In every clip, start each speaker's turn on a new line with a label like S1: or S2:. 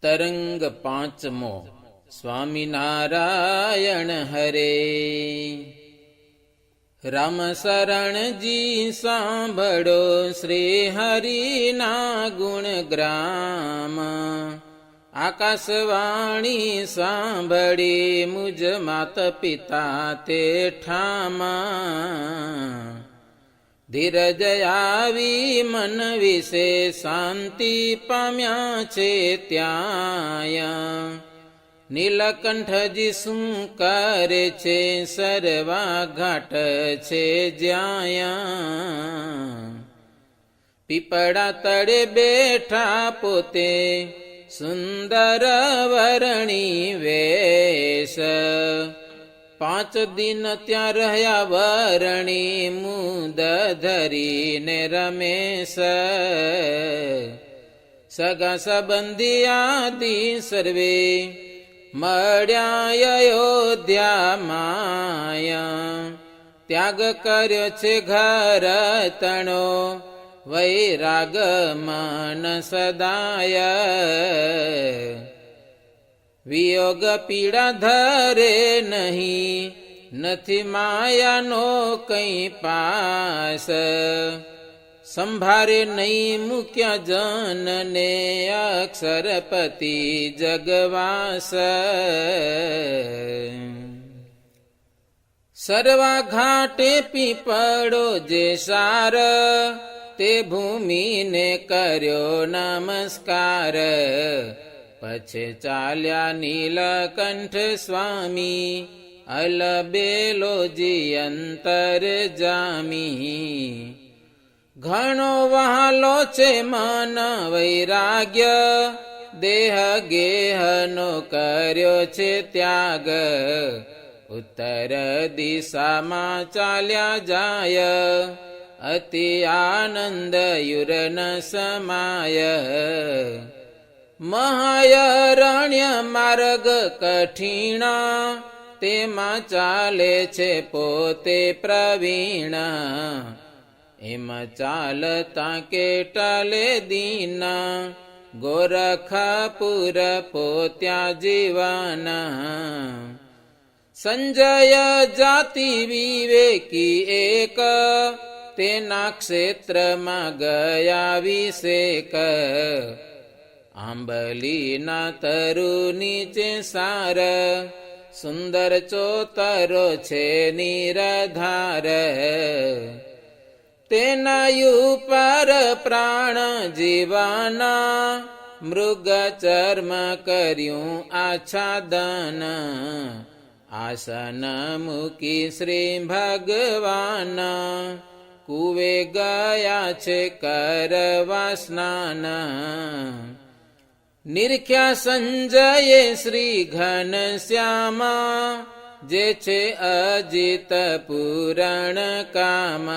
S1: તરંગ પાંચમો. સ્વામિનારાયણ હરે. રામ શરણજી સાંભળો શ્રી હરિના ગુણ ગ્રામ. આકાશવાણી સાંભળી મુજ માત પિતા તે ઠામા. ધીરજ આવી મન વિશે શાંતિ પામ્યા છે ત્યાં. નીલકંઠજી શું કરે છે સરવા ઘાટ છે જ્યાં. પીપળા તળે બેઠા પોતે સુંદર વરણી વેશ. 5 દિન ત્યાં રહ્યા વરણી મુદ ધરીને રમેશ. સગા સંબંધી આદિ સર્વે મળ્યા અયોધ્યા માયા. ત્યાગ કર્યો છે ઘર તણો વૈરાગ મન સદાય. વિયોગ પીડા ધરે નહીં નથી માયાનો કંઈ પાસ. સંભારે નહીં મૂક્યા જનને અક્ષરપતિ જગવાસ. સર્વા ઘાટે પીપળો જે સાર તે ભૂમિને કર્યો નમસ્કાર. પછી ચાલ્યા નીલકંઠ સ્વામી અલબેલોજી અંતર જામી. ઘણો વહાલો છે મન વૈરાગ્ય દેહ ગેહનો કર્યો છે ત્યાગ. ઉત્તર દિશામાં ચાલ્યા જાય અતિ આનંદ યુરન સમાય. મહાયરણ્ય માર્ગ કઠિણા તેમાં ચાલે છે પોતે પ્રવીણા. એમાં ચાલતા કેટલે દીના ગોરખપુર પોત્યા જીવાના. સંજય જાતિ વિવેકી એક તેના ક્ષેત્રમાં ગયા વિષેક. આંબલીના તરુ નીચે સાર સુંદર ચોતરો છે નિરધાર. તેના ઉપર પ્રાણ જીવાના મૃગ ચર્મ કર્યું આચ્છાદન. આસન મૂકી શ્રી ભગવાન કુવે ગયા છે કરવા સ્નાન. નિરખ્યા સંજયે શ્રી ઘનશ્યામા જે છે અજિત પૂરણ કામ.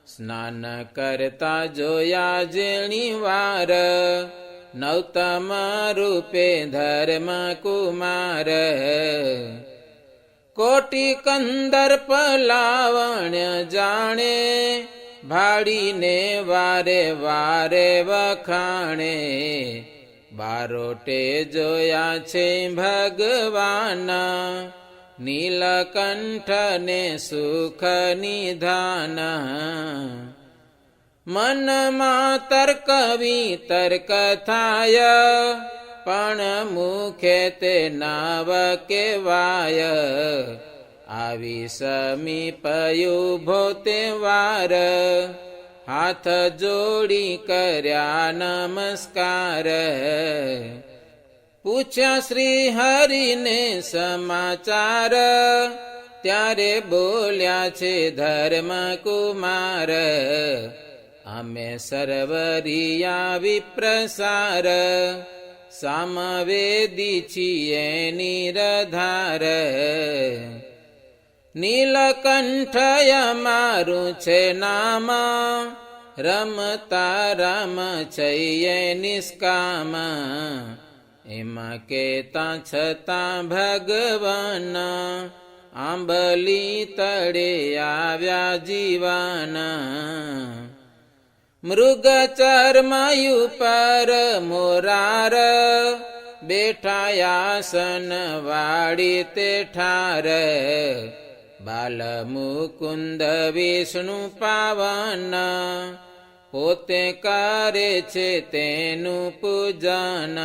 S1: સ્નાન કરતા જોયા જેણી વાર નૌતમ રૂપે ધર્મ કુમાર. કોટી કંદર્પ લાવણ્ય જાણે ભાડીને વારે વારે વખાણે. બારોટે જોયા છે ભગવાન નીલકંઠને સુખ નિધાન. મનમાં તર્ક વિતર્ક થાય પણ મુખે તે નાવ કેવાય. આવી સમીપ ઉભો તે વાર હાથ જોડી કર્યા નમસ્કાર. પૂછ્યા શ્રી હરિને સમાચાર ત્યારે બોલ્યા છે ધર્મ કુમાર. અમે સર્વરિયા વિપ્રસાર સામવેદી છીએ નિરધાર. નીલકંઠય મારું છે નામ રમતા રામ છઈએ નિષ્કામ. એમાં કેતા છતાં ભગવાન આંબલી તળે આવ્યા જીવાના. મૃગ ચર્મયુ પર મોરાર, બેઠાયાસન વાળી તે ઠાર, બાલ મુકુંદ વિષ્ણુ પાવન, પોતે કરે છે તેનું પૂજન.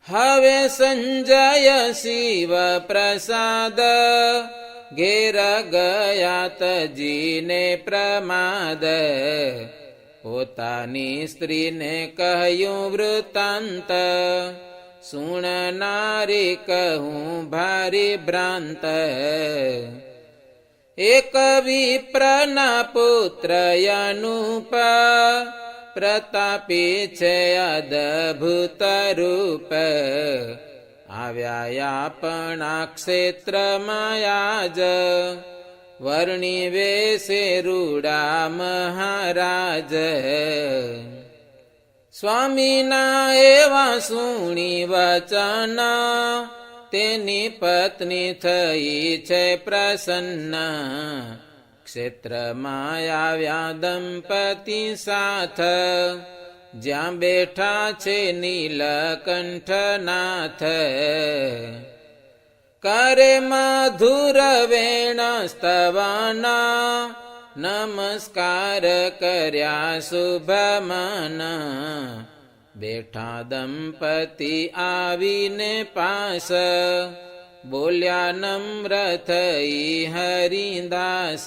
S1: હવે સંજય શિવ પ્રસાદ, ઘેર ગયા તજીને પ્રમાદ, પોતાની સ્ત્રીને કહ્યું વૃત્તાંત, સુણનારી કહું ભારી ભ્રાંત. એક વિપ્રના પુત્ર અનુપ, પ્રતાપી છે અદભુત રૂપ, આવ્યા આપણા ક્ષેત્રમાં આજ, વર્ણિ વેશે રૂડા મહારાજ. સ્વામીના એવા સુણી વચન, તેની પત્ની થઈ છે પ્રસન્ન, ક્ષેત્રમાં આવ્યા દંપતી સાથ, જ્યાં બેઠા છે નીલકંઠનાથ. કરે મધુર વેણ સ્તવના, નમસ્કાર કર્યા શુભમન, બેઠા દંપતી આવીને પાસ, બોલ્યા નમ્ર થઈ હરિદાસ.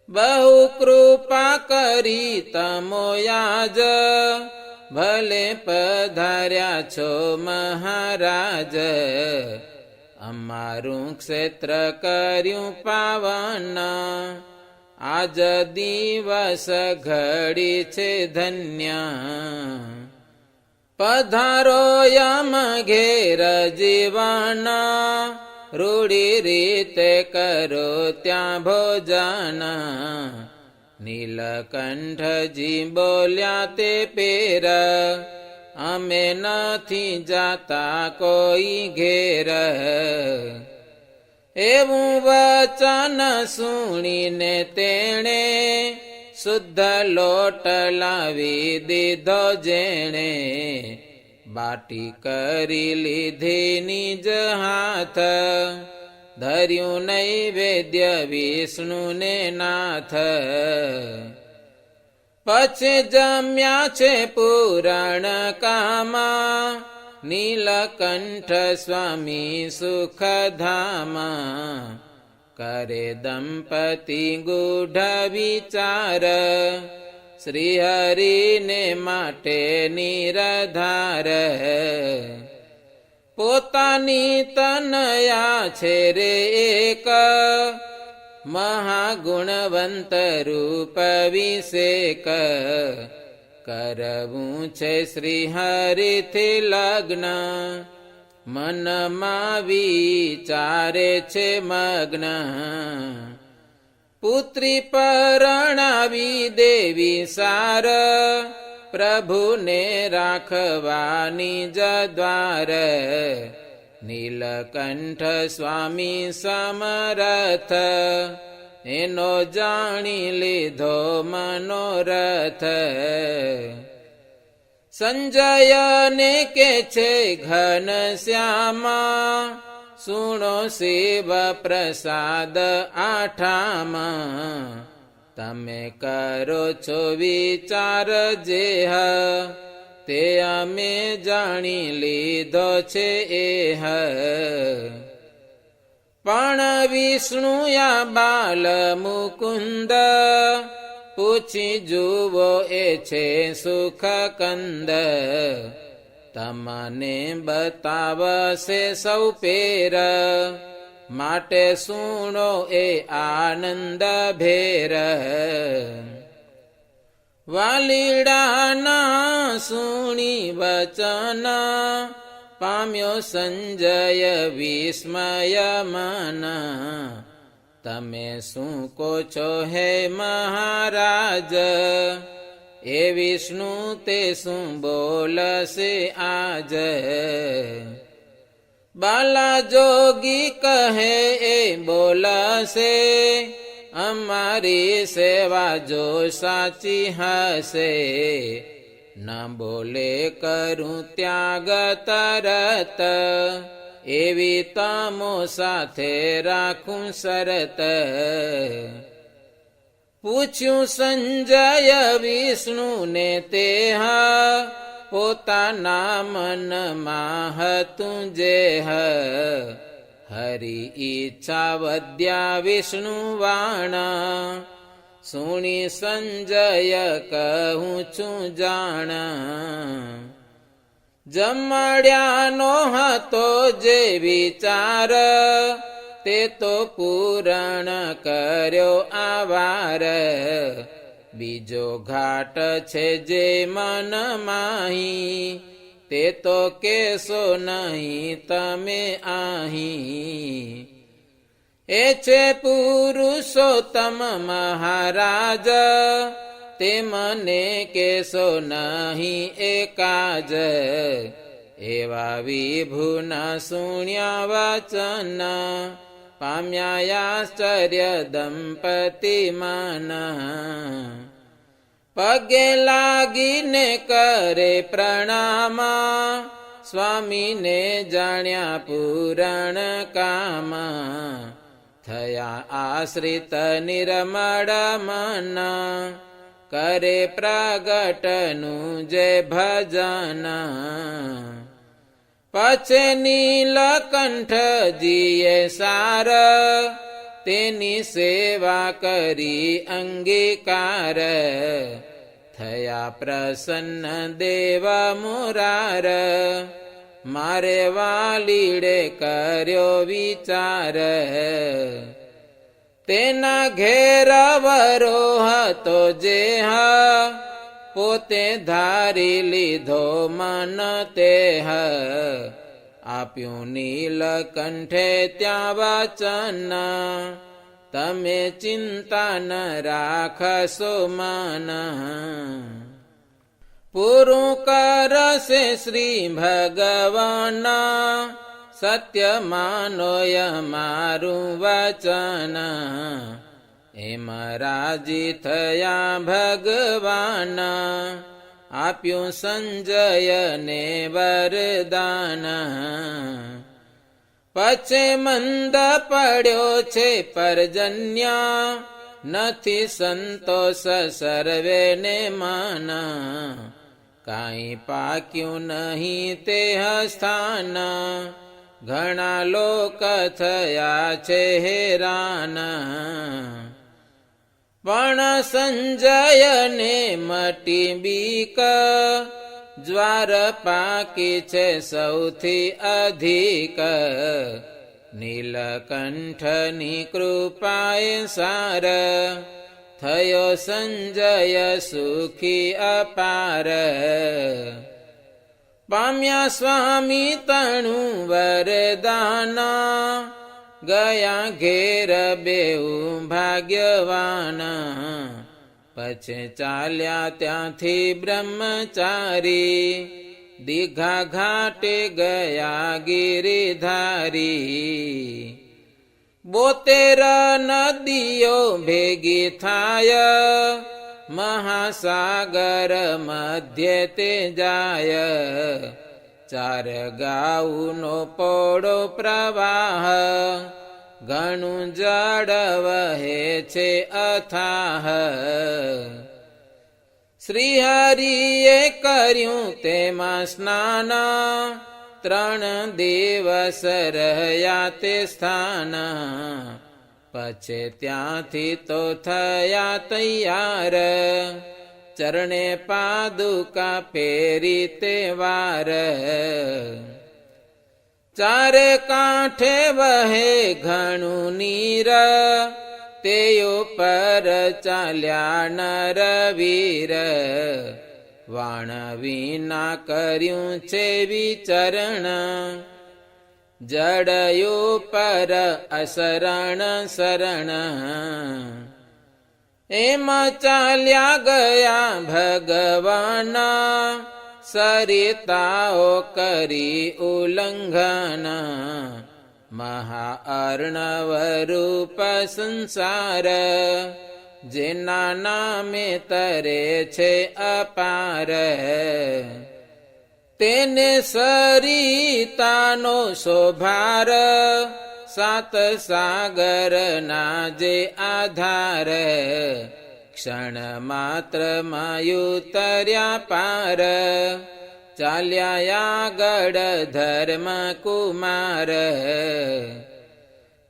S1: બહુ કૃપા કરી તમોયાજ, ભલે પધાર્યા છો મહારાજ, અમારું ક્ષેત્ર કર્યું પાવન, આજ દિવસ ઘડી છે ધન્ય. પધારો યમ ઘેર જીવન, રૂડી રીતે કરો ત્યાં ભોજન. નીલકંઠજી બોલ્યા તે પેર, અમે નથી જાતા કોઈ ઘેર. એવું વચન સુણીને તેણે, શુદ્ધ લોટ લાવી દીધો જેણે, બાટી કરી લીધી નિજ હાથ, ધર્યું નૈવેદ્ય વિષ્ણુને નાથ. પછી જમ્યા છે પુરાણ કામા, નીલકંઠ સ્વામી સુખધામા. કરે દંપતી ગૂઢ વિચાર, શ્રી હરિને માટે નિરધાર. પોતાની તનયા છે રે એક, મહાગુણવંત રૂપ વિષેક. કરવું છે શ્રી હરિથી લગ્ન, મનમાં વિચારે છે મગ્ન. પુત્રી પરણાવી દેવી સાર, પ્રભુને રાખવાની જ દ્વાર. નીલકંઠ સ્વામી સમરથ, એનો જાણી લીધો મનોરથ. સંજયને કે છે ઘનશ્યામા, સુણો શિવ પ્રસાદ આઠામાં. તમે કરો છો વિચાર જેહ, તે અમે જાણી લીધો છે એહ. પણ વિષ્ણુયા બાલ મુકુંદ, પૂછી જુઓ એ છે સુખ કંદ. તમને બતાવશે સૌ પેર, માટે સુણો એ આનંદ ભેર. વાલીડાના સુણી વચન, પામ્યો સંજય વિસ્મય મન. તમે શું કહો છો હે મહારાજ, એ વિષ્ણુ તે શું બોલશે આજ. બાલા જોગી કહે એ બોલશે, અમારી સેવા જો સાચી હશે, ન બોલે કરું ત્યાગ તરત, એવી તમો સાથે રાખું શરત. પૂછ્યું સંજય વિષ્ણુને તેહ, પોતાના મનમાં હતું જેહ, હરિ ઈચ્છા વધ્યા વિષ્ણુ વાણા, સુણી સંજય કહું છું જાણ. જમણ્યાનો હતો જે વિચાર, તે તો પૂરણ કર્યો આવાર, બીજો ઘાટ છે જે મન માહી, તે તો કેશો નહીં તમે આહી. એ છે પુરુષોત્તમ મહારાજ, તે મને કેશો નહીં એકાજ, એવા વિભુના સુણ્યા વચન, પામ્યા આશ્ચર્ય દંપતી મન. પગે લાગીને કરે પ્રણામ, સ્વામીને જાણ્યા પૂરણ કામ, થયા આશ્રિત નિર્મળ મન, કરે પ્રગટનું જે ભજન. પછે નીલકંઠજીએ સાર, તેની સેવા કરી અંગીકાર, થયા પ્રસન્ન દેવ મુરાર, મારે વાલીડે કર્યો વિચાર. તેના ઘેર વરો હતો જેહ, પોતે ધારી લીધો મન તેહ, આપ્યું નીલકંઠે ત્યાં વચન, તમે ચિંતા ન રાખશો મન. પૂરું કરશે શ્રી ભગવાન, સત્ય માનોય મારું વચન. એમ રાજી થયા ભગવાન, આપ્યું સંજયને વરદાન. પછે મંદ પડ્યો છે પર્જન્ય, નથી સંતોષ સર્વેને મન. કાંઈ પાક્યું નહીં તે સ્થાન, ઘણા લોક થયા છે હેરાન. પણ સંજયને મટી બીક, જ્વાર પાકી છે સૌથી અધિક. નીલકંઠની કૃપાએ સાર, થયો સંજય સુખી અપાર. પામ્યા સ્વામી તણું વરદાન, ગયા ઘેર બેઉ ભાગ્યવાન. પછી ચાલ્યા ત્યાંથી બ્રહ્મચારી, દીઘા ઘાટે ગયા ગિરિધારી. 72 નદીઓ ભેગી થાય, મહાસાગર મધ્ય તે જાય. 4 ગાઉનો પોળો પ્રવાહ, ઘણું જળ વહે છે અથાહ. શ્રી હરિએ કર્યું તેમાં સ્નાન, 3 દિવસ રહ્યા તે સ્થાન. પછી ત્યાંથી તો થયા તૈયાર, ચરણે પાદુકા ફેરી તે વાર. 4 કાંઠે વહે ઘણું નીર, તે ઉપર ચાલ્યા નરવીર. વાણ વિના કર્યું છે વિચરણ, જડ ઉપર અશરણ શરણ. એમાં ચાલ્યા ગયા ભગવાન, સરિતાઓ કરી ઉલ્લંઘન. મહાઅર્ણવ રૂપ સંસાર, જેના નામે તરે છે અપાર. તેને સરિતાનો શોભાર, સાત સાગરના જે આધાર. ક્ષણ માત્રમાં ઉતર્યા પાર, ચાલ્યા આગળ ધર્મ કુમાર.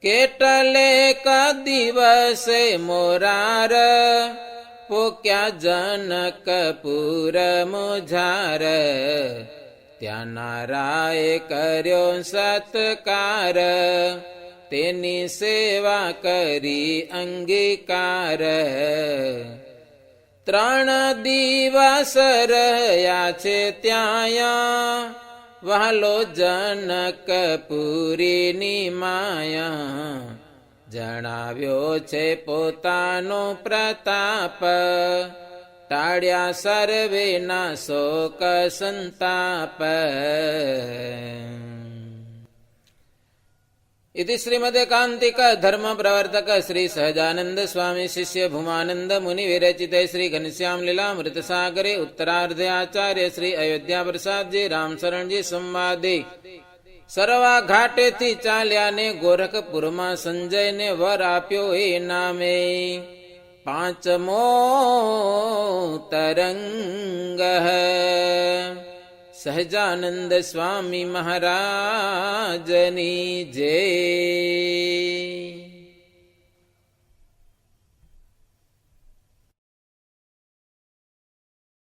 S1: કેટલેક દિવસે મોરાર, પોક્યા જનકપુર મુઝાર. ત્યાં નારાએ કર્યો સત્કાર, તેની સેવા કરી અંગીકાર. 3 દિવસ રહ્યા છે ત્યાં, વહાલો જનકપુરીની માયા. જણાવ્યો છે પોતાનો પ્રતાપ, ટાળ્યા સર્વેના શોક સંતાપ. इति श्रीमदेकान्तिक धर्म प्रवर्तक श्री सहजानंद स्वामी शिष्य भूमानंद मुनि विरचिते श्री घनश्याम लीलामृत सागरे उत्तरार्धे आचार्य श्री अयोध्या प्रसाद जी राम शरण जी संवादे. સરવા ઘાટેથી ચાલ્યા ને ગોરખપુરમાં સંજયને વર આપ્યો એ નામે. 5મો તરંગ. સહજાનંદ સ્વામી મહારાજની જય.